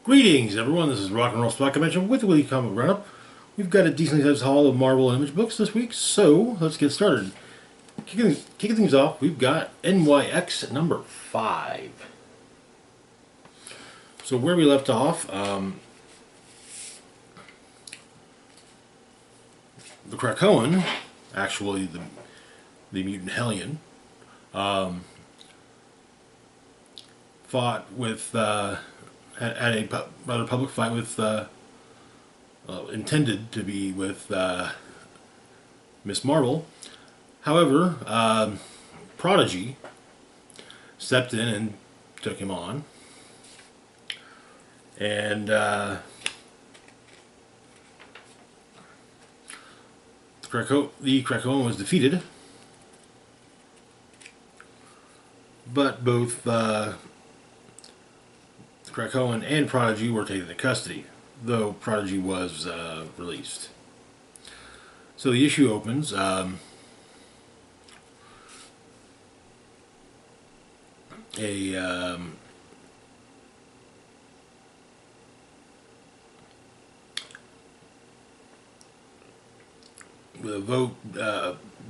Greetings, everyone. This is Rock and Roll Spot Convention with the Weekly Comic Roundup. We've got a decently sized haul of Marvel Image books this week, so let's get started. Kicking things off, we've got NYX number 5. So where we left off, the Krakoan, actually the mutant Hellion, fought with had a rather public fight with intended to be with Miss Marvel. However, Prodigy stepped in and took him on, and the Krakoan was defeated, but both Krakoan and Prodigy were taken into custody, though Prodigy was released. So the issue opens with a vote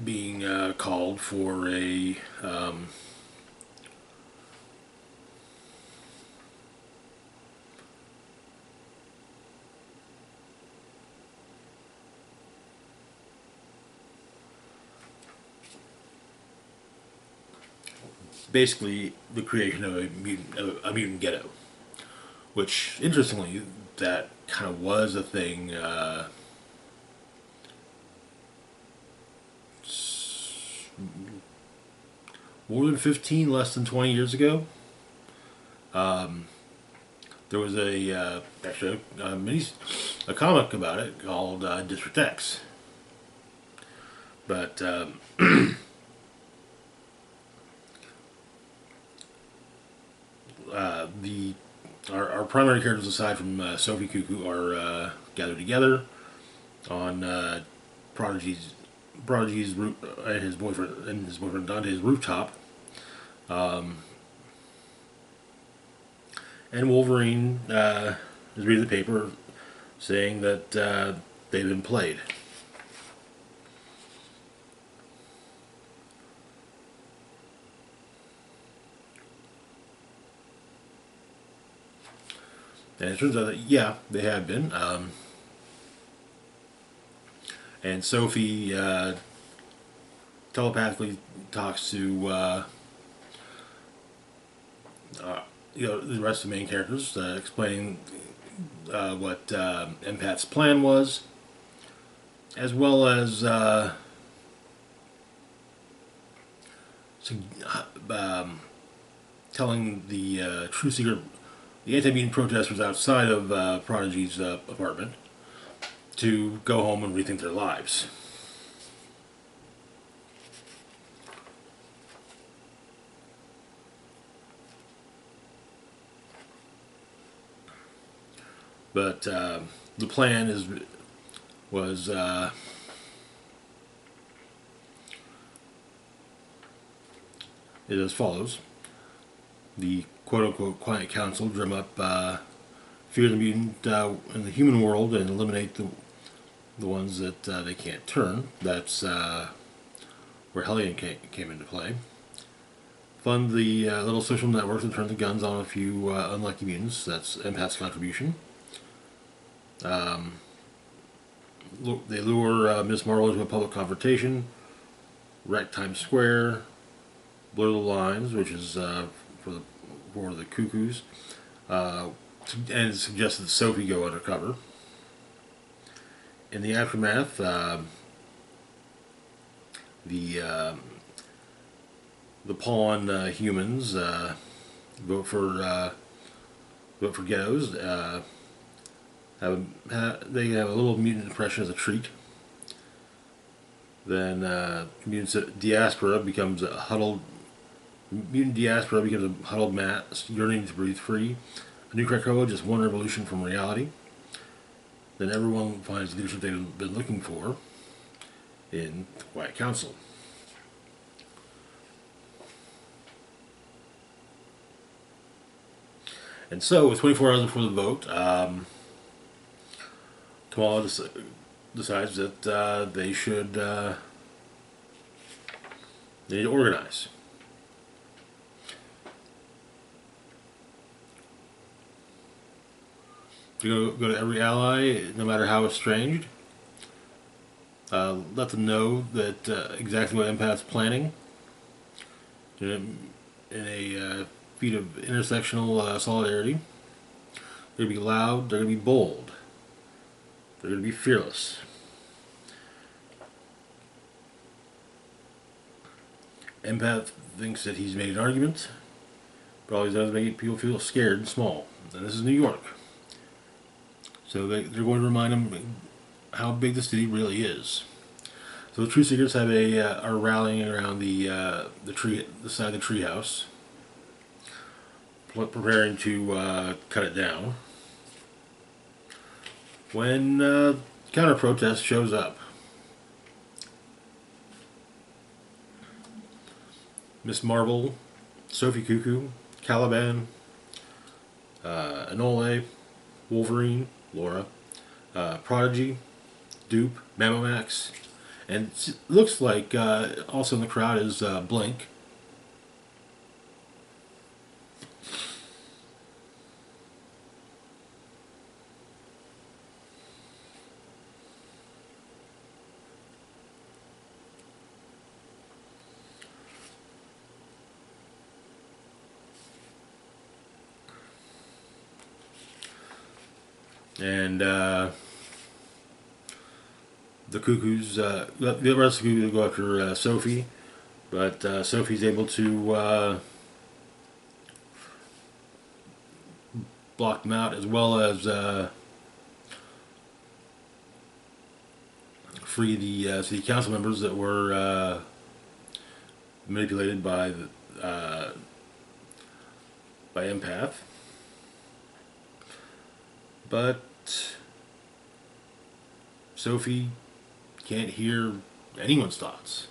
being called for a basically the creation of a mutant ghetto, which, interestingly, that kind of was a thing more than 15, less than 20 years ago. There was actually a comic about it called District X, but our primary characters, aside from Sophie Cuckoo, are gathered together on Prodigy's and his boyfriend Dante's rooftop, and Wolverine is reading the paper saying that they've been played. And it turns out that, yeah, they have been. And Sophie telepathically talks to the rest of the main characters, explaining what Empath's plan was, as well as telling the true secret. The anti-mutant protesters outside of Prodigy's apartment to go home and rethink their lives. But the plan was as follows. The quote-unquote quiet council drum up fear the mutant in the human world and eliminate the ones that they can't turn. That's where Hellion came into play. Fund the little social network to turn the guns on a few unlucky mutants. That's Empath's contribution. They lure Miss Marvel into a public confrontation, wreck Times Square, blur the lines, which is for the Cuckoos, and suggested that Sophie go undercover. In the aftermath, the Pawn humans vote for ghettos. They have a little mutant oppression as a treat. Then mutant diaspora becomes a huddled mass yearning to breathe free. A new Krakoa, just one revolution from reality. Then everyone finds the leadership they've been looking for in the Quiet Council. And so, with 24 hours before the vote, Kamala decides that they need to organize. To go to every ally, no matter how estranged. Let them know that exactly what Empath's planning in a feat of intersectional solidarity. They're going to be loud, they're going to be bold, they're going to be fearless. Empath thinks that he's made an argument, but all he does is make people feel scared and small. And this is New York. So they're going to remind him how big the city really is. So the Truth Seekers are rallying around the side of the treehouse, preparing to cut it down. When counter protest shows up, Miss Marvel, Sophie Cuckoo, Caliban, Anole, Wolverine, Laura, Prodigy, Dupe, Mammomax, and it looks like also in the crowd is Blink. And the Cuckoos, the rest of the Cuckoos go after Sophie, but Sophie's able to block them out, as well as free the city council members that were manipulated by Empath. But Sophie can't hear anyone's thoughts.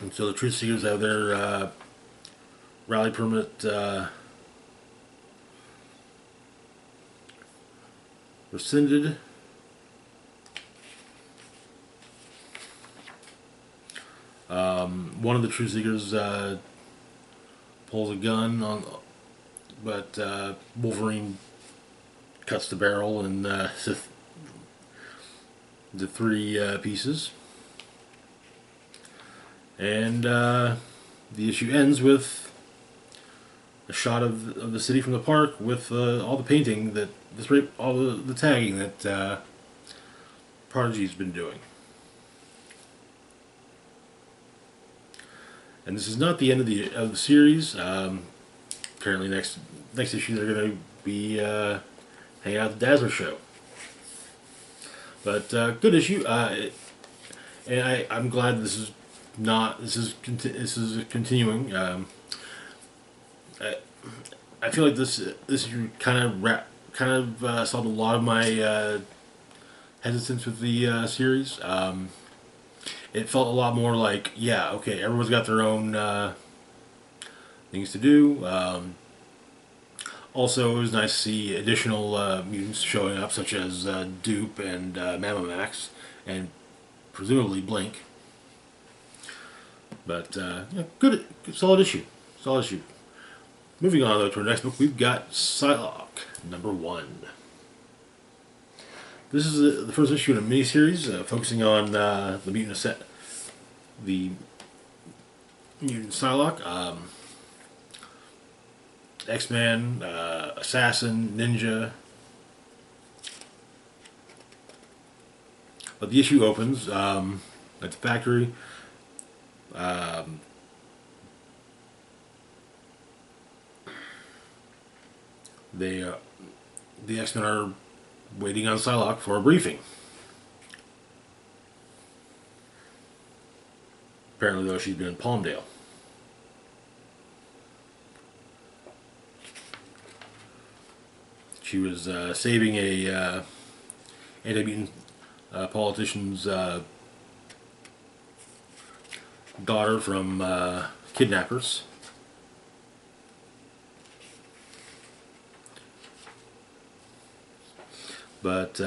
And so the Truth Seekers have their rally permit rescinded. One of the Truth Seekers pulls a gun but Wolverine cuts the barrel and the three pieces. And the issue ends with a shot of the city from the park with all the painting all the tagging that Prodigy's been doing. And this is not the end of the series. Apparently, next issue they're going to be hanging out at the Dazzler show. But good issue, and I'm glad this is continuing. I feel like this kind of solved a lot of my hesitance with the series. It felt a lot more like, yeah, okay, everyone's got their own things to do. Also, it was nice to see additional mutants showing up, such as Dupe and Mammomax, and presumably Blink. But yeah, good, solid issue. Moving on though to our next book, we've got Psylocke #1. This is the first issue in a miniseries focusing on the mutant Psylocke, X-Man, assassin, ninja. But the issue opens at the factory. The X-Men are waiting on Psylocke for a briefing. Apparently, though, she's been in Palmdale. She was saving a anti-mutant politician's daughter from kidnappers. But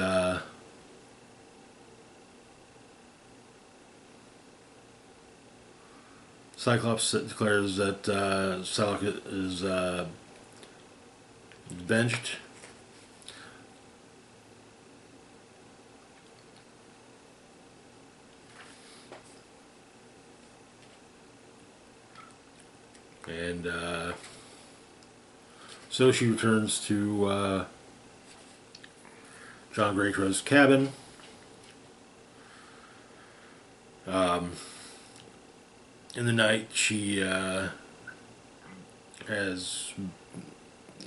Cyclops declares that Psylocke is benched. And so she returns to John Greycrow's cabin. In the night, she has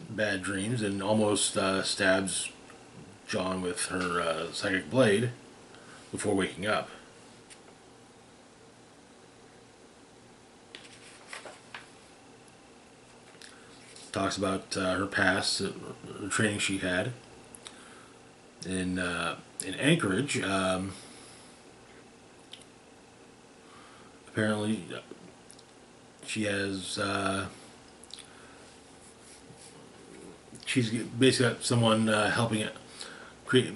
bad dreams and almost stabs John with her psychic blade before waking up. Talks about her past, the training she had in Anchorage. Apparently, she has she's basically got someone helping it create,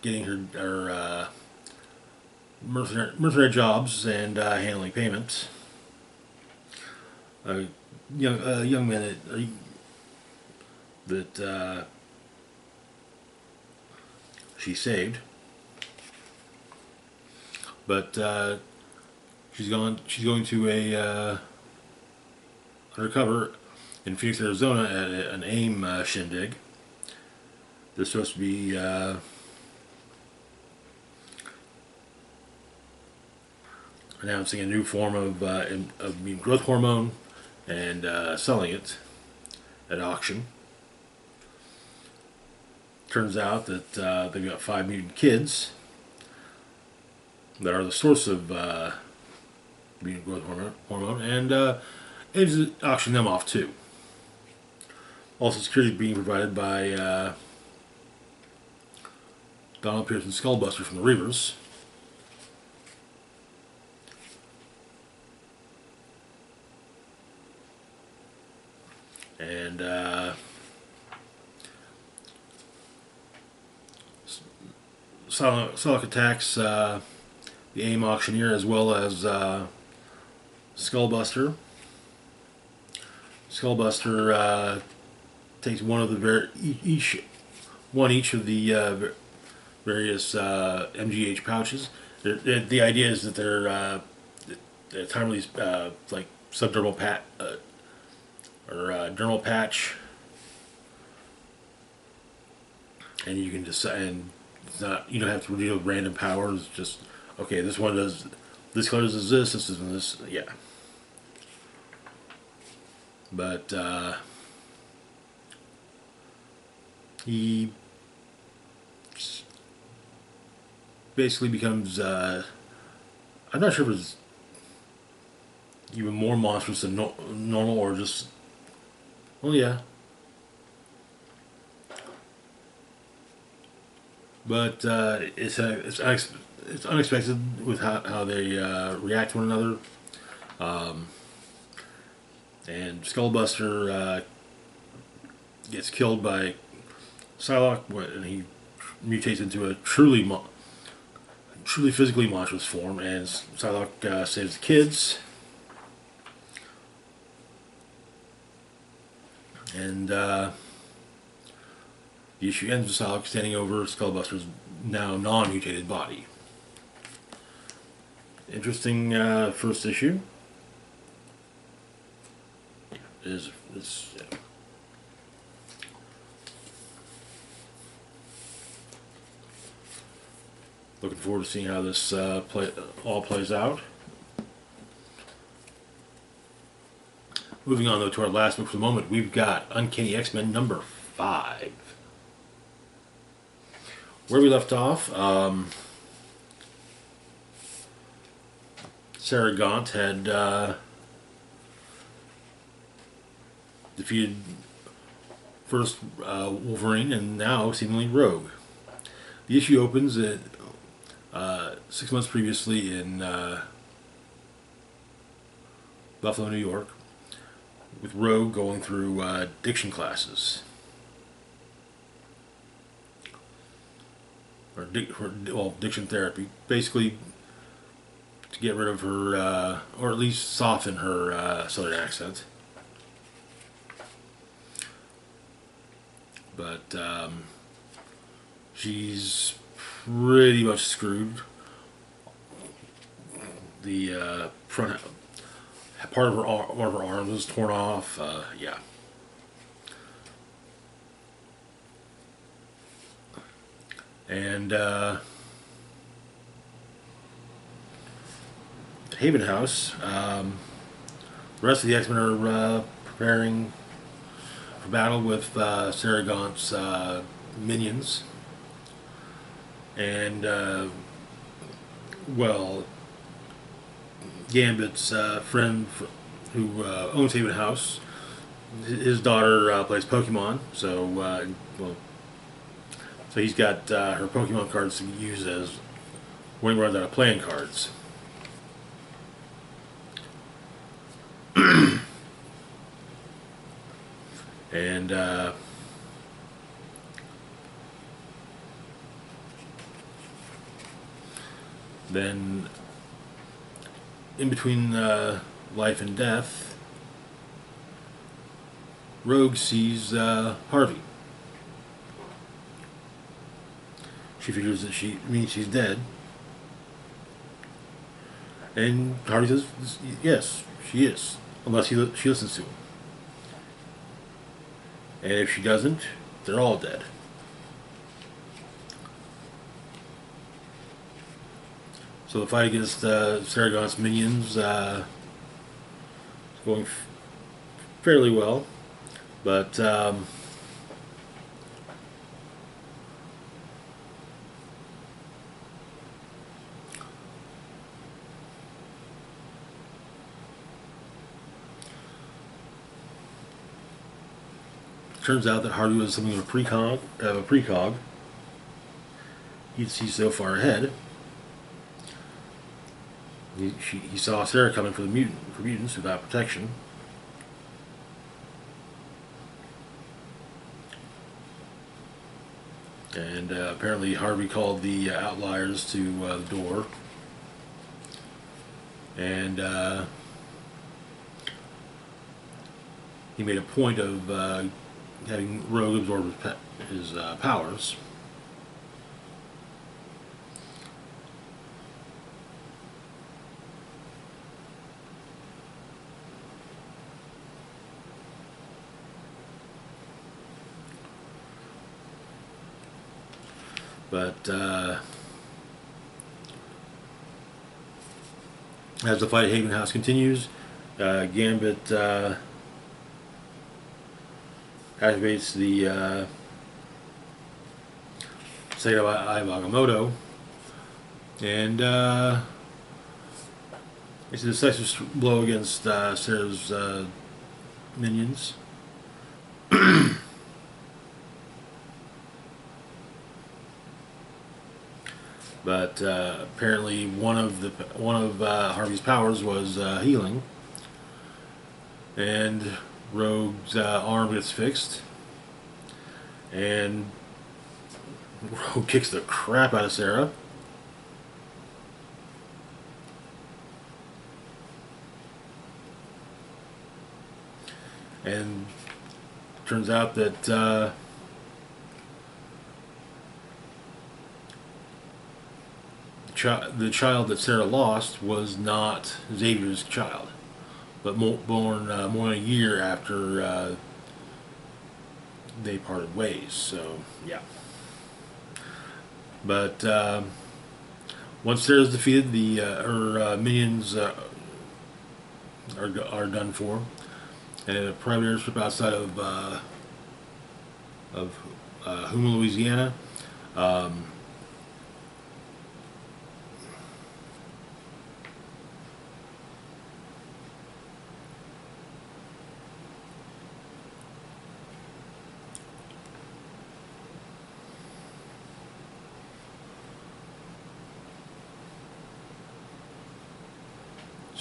getting her mercenary jobs and handling payments. Young man that she saved, but she's going to a undercover in Phoenix, Arizona at an AIM shindig. They're supposed to be announcing a new form of mutant growth hormone and selling it at auction. Turns out that they've got 5 mutant kids that are the source of mutant growth hormone, and aims at auctioning them off too. Also, security being provided by Donald Pearson's Skullbuster from the Reavers. And Psylocke attacks the AIM auctioneer as well as Skullbuster. Skullbuster takes one of the each of the various MGH pouches. The idea is that they're a time release like subdermal or dermal patch, and you can decide. And it's not, you don't have to deal with random powers. Just okay, this one does this color does this. This is this. Yeah. But he basically becomes. I'm not sure if it's even more monstrous than normal, or just. Well, yeah. But it's unexpected with how they react to one another. And Skullbuster gets killed by Psylocke, and he mutates into a truly physically monstrous form, and Psylocke saves the kids. And the issue ends with Psylocke standing over Skullbuster's now non-mutated body. Interesting first issue. It's looking forward to seeing how this all plays out. Moving on, though, to our last book for the moment, we've got Uncanny X-Men number 5. Where we left off, Sarah Gaunt had defeated first Wolverine and now seemingly Rogue. The issue opens at 6 months previously in Buffalo, New York, with Rogue going through diction classes. Or diction therapy. Basically, to get rid of her, or at least soften her southern accent. But she's pretty much screwed. The front part of one of her arms was torn off. Yeah. And Haven House. The rest of the X-Men are preparing for battle with Sarah Gaunt's minions. And, well, Gambit's friend who owns Haven House, his daughter plays Pokemon, so, so he's got her Pokemon cards to use as when he runs out of playing cards. And then in between life and death, Rogue sees Harvey. She figures that she's dead. And Harvey says, yes, she is. Unless she listens to him. And if she doesn't, they're all dead. So the fight against Sarah Gaunt's minions is going fairly well. But turns out that Harvey was something of a precog. He'd see so far ahead. He saw Sarah coming for mutants without protection. And apparently Harvey called the outliers to the door. And he made a point of having Rogue absorb his powers. But as the fight at Haven House continues, Gambit activates the Seiya Agamotto, and it's a decisive blow against Sarah's minions. But apparently, one of Harvey's powers was healing, and Rogue's arm gets fixed, and Rogue kicks the crap out of Sarah. And turns out that the child that Sarah lost was not Xavier's child, but born more than a year after they parted ways. So yeah. But once Sarah's defeated, her minions are done for, and in a private airstrip outside of Houma, Louisiana.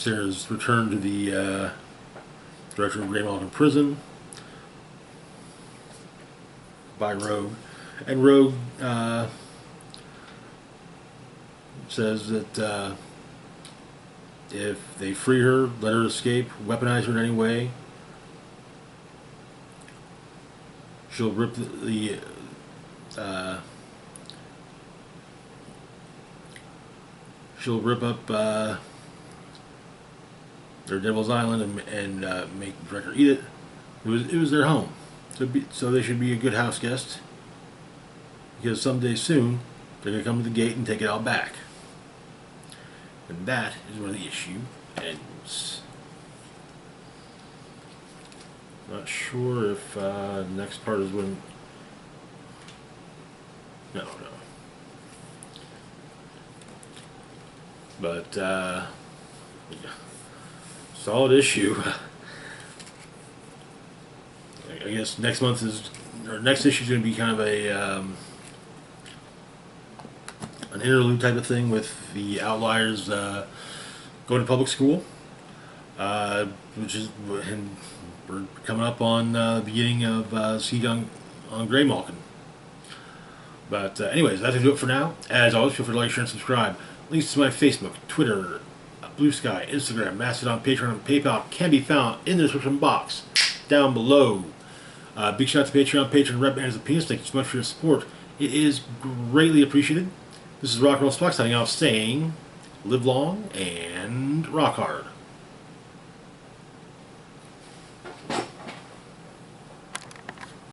Sarah's returned to the director of Grey Malkin Prison by Rogue. And Rogue says that if they free her, let her escape, weaponize her in any way, she'll rip she'll rip up their Devil's Island and make the director eat it. It was their home, so they should be a good house guest, because someday soon they're going to come to the gate and take it all back. And that is where the issue ends. Not sure if the next part is when... No. But, yeah. Solid issue. I guess next issue is going to be kind of an interlude type of thing with the Outliers going to public school, which is, and we're coming up on the beginning of Siege on Grey Malkin. But anyways, that's going to do it for now. As always, feel free to like, share, and subscribe. Links to my Facebook, Twitter, Blue Sky, Instagram, Mastodon, Patreon, and PayPal can be found in the description box down below. Big shout out to Patreon, Patron, Red Banners of Penis. Thank you so much for your support. It is greatly appreciated. This is Rock and Roll Spock signing off, saying, live long and rock hard.